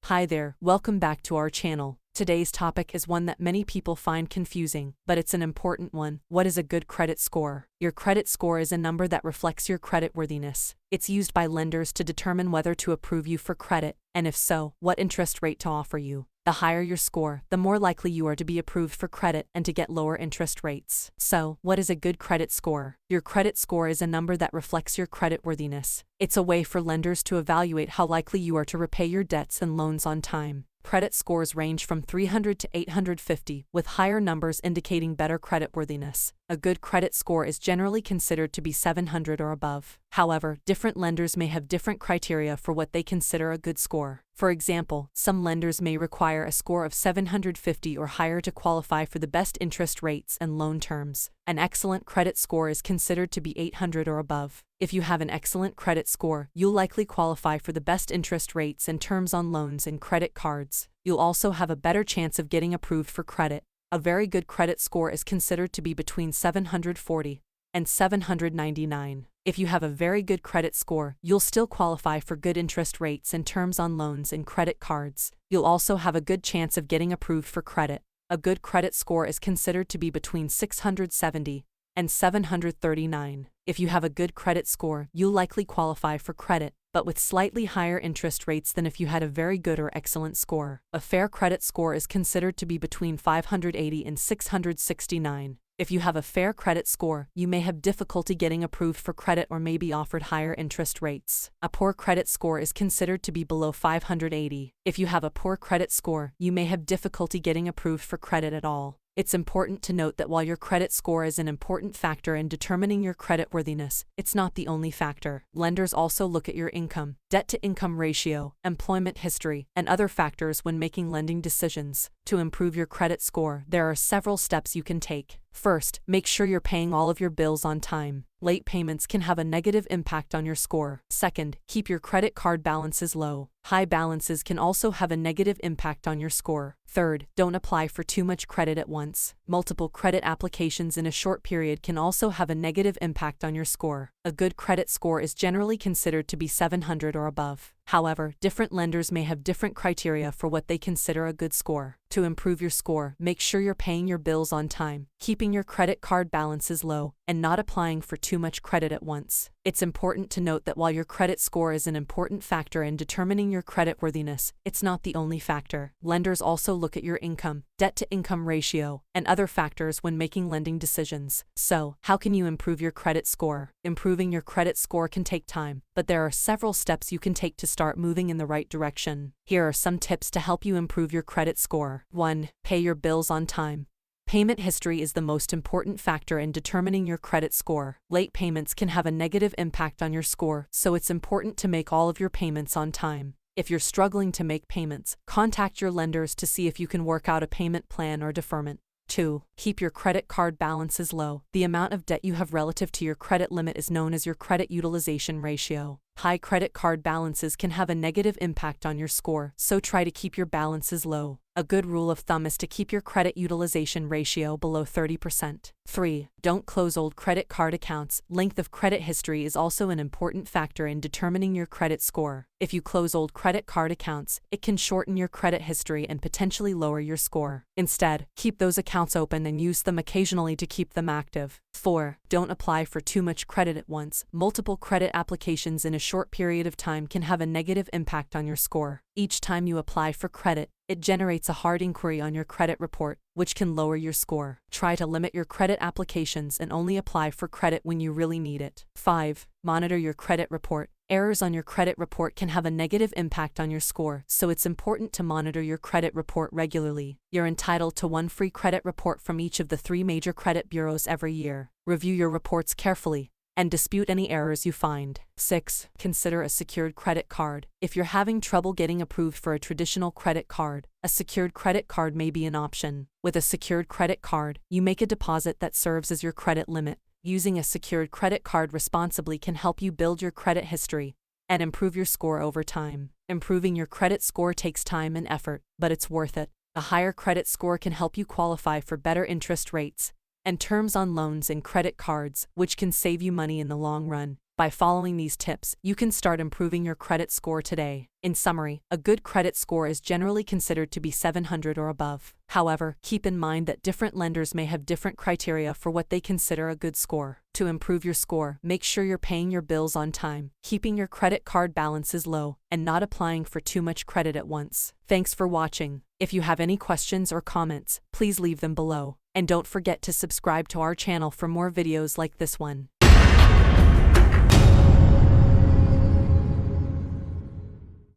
Hi there, welcome back to our channel. Today's topic is one that many people find confusing, but it's an important one. What is a good credit score? Your credit score is a number that reflects your creditworthiness. It's used by lenders to determine whether to approve you for credit, and if so, what interest rate to offer you. The higher your score, the more likely you are to be approved for credit and to get lower interest rates. So, what is a good credit score? Your credit score is a number that reflects your creditworthiness. It's a way for lenders to evaluate how likely you are to repay your debts and loans on time. Credit scores range from 300 to 850, with higher numbers indicating better creditworthiness. A good credit score is generally considered to be 700 or above. However, different lenders may have different criteria for what they consider a good score. For example, some lenders may require a score of 750 or higher to qualify for the best interest rates and loan terms. An excellent credit score is considered to be 800 or above. If you have an excellent credit score, you'll likely qualify for the best interest rates and terms on loans and credit cards. You'll also have a better chance of getting approved for credit. A very good credit score is considered to be between 740 and 799. If you have a very good credit score, you'll still qualify for good interest rates and terms on loans and credit cards. You'll also have a good chance of getting approved for credit. A good credit score is considered to be between 670 and 739. If you have a good credit score, you'll likely qualify for credit, but with slightly higher interest rates than if you had a very good or excellent score. A fair credit score is considered to be between 580 and 669. If you have a fair credit score, you may have difficulty getting approved for credit or may be offered higher interest rates. A poor credit score is considered to be below 580. If you have a poor credit score, you may have difficulty getting approved for credit at all. It's important to note that while your credit score is an important factor in determining your creditworthiness, it's not the only factor. Lenders also look at your income, debt-to-income ratio, employment history, and other factors when making lending decisions. To improve your credit score, there are several steps you can take. First, make sure you're paying all of your bills on time. Late payments can have a negative impact on your score. Second, keep your credit card balances low. High balances can also have a negative impact on your score. Third, don't apply for too much credit at once. Multiple credit applications in a short period can also have a negative impact on your score. A good credit score is generally considered to be 700 or above. However, different lenders may have different criteria for what they consider a good score. To improve your score, make sure you're paying your bills on time, keeping your credit card balances low, and not applying for too much credit at once. It's important to note that while your credit score is an important factor in determining your creditworthiness, it's not the only factor. Lenders also look at your income, debt-to-income ratio, and other factors when making lending decisions. So, how can you improve your credit score? Improving your credit score can take time, but there are several steps you can take to start moving in the right direction. Here are some tips to help you improve your credit score. 1. Pay your bills on time. Payment history is the most important factor in determining your credit score. Late payments can have a negative impact on your score, so it's important to make all of your payments on time. If you're struggling to make payments, contact your lenders to see if you can work out a payment plan or deferment. 2. Keep your credit card balances low. The amount of debt you have relative to your credit limit is known as your credit utilization ratio. High credit card balances can have a negative impact on your score, so try to keep your balances low. A good rule of thumb is to keep your credit utilization ratio below 30%. 3. Don't close old credit card accounts. Length of credit history is also an important factor in determining your credit score. If you close old credit card accounts, it can shorten your credit history and potentially lower your score. Instead, keep those accounts open and use them occasionally to keep them active. 4. Don't apply for too much credit at once. Multiple credit applications in a short period of time can have a negative impact on your score. Each time you apply for credit, it generates a hard inquiry on your credit report, which can lower your score. Try to limit your credit applications and only apply for credit when you really need it. 5. Monitor your credit report. Errors on your credit report can have a negative impact on your score, so it's important to monitor your credit report regularly. You're entitled to one free credit report from each of the 3 major credit bureaus every year. Review your reports carefully and dispute any errors you find. 6. Consider a secured credit card. If you're having trouble getting approved for a traditional credit card, a secured credit card may be an option. With a secured credit card, you make a deposit that serves as your credit limit. Using a secured credit card responsibly can help you build your credit history and improve your score over time. Improving your credit score takes time and effort, but it's worth it. A higher credit score can help you qualify for better interest rates and terms on loans and credit cards, which can save you money in the long run. By following these tips, you can start improving your credit score today. In summary, a good credit score is generally considered to be 700 or above. However, keep in mind that different lenders may have different criteria for what they consider a good score. To improve your score, make sure you're paying your bills on time, keeping your credit card balances low, and not applying for too much credit at once. Thanks for watching. If you have any questions or comments, please leave them below. And don't forget to subscribe to our channel for more videos like this one.